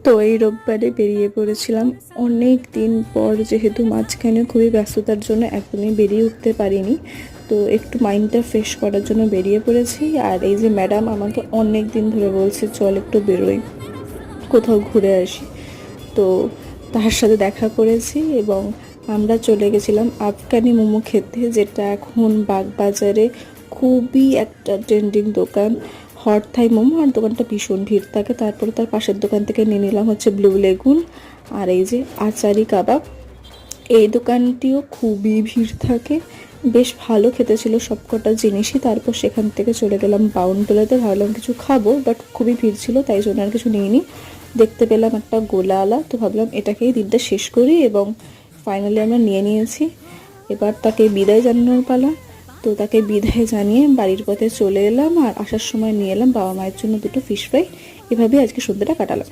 তো এই রোববারে বেরিয়ে পড়েছিলাম অনেক দিন পর, যেহেতু মাঝখানে খুবই ব্যস্ততার জন্য একদমই বেরিয়ে উঠতে পারিনি। তো একটু মাইন্ডটা ফ্রেশ করার জন্য বেরিয়ে পড়েছি। আর এই যে ম্যাডাম আমাকে অনেক দিন ধরে বলছে চল একটু বেরোই, কোথাও ঘুরে আসি। তো তার সাথে দেখা করেছি এবং আমরা চলে গেছিলাম আফগানি মোমো খেতে, যেটা এখন বাগবাজারে খুবই একটা ট্রেন্ডিং দোকান। হট থাই মোমো, আর দোকানটা ভীষণ ভিড় থাকে। তারপরে তার পাশের দোকান থেকে নিয়ে নিলাম হচ্ছে ব্লু লেগুন আর এই যে আচারি কাবাব। এই দোকানটিও খুবই ভিড় থাকে, বেশ ভালো খেতে ছিল সবকটা জিনিসই। তারপর সেখান থেকে চলে গেলাম বাউন্ডুলাতে, ভাবলাম কিছু খাবো, বাট খুবই ভিড় ছিল তাই জন্য আর কিছু নিইনি। দেখতে পেলাম একটা গোলাওয়ালা, তো ভাবলাম এটাকেই দিনটা শেষ করি এবং ফাইনালি আমরা নিয়ে নিয়েছি। এবার তাকে বিদায় জানানোর পালা। তো তাকে বিদায় জানিয়ে বাড়ির পথে চলে এলাম, আর আসার সময় নিয়ে এলাম বাবা মায়ের জন্য দুটো ফিশ ফ্রাই। এভাবেই আজকে সন্ধ্যাটা কাটালাম।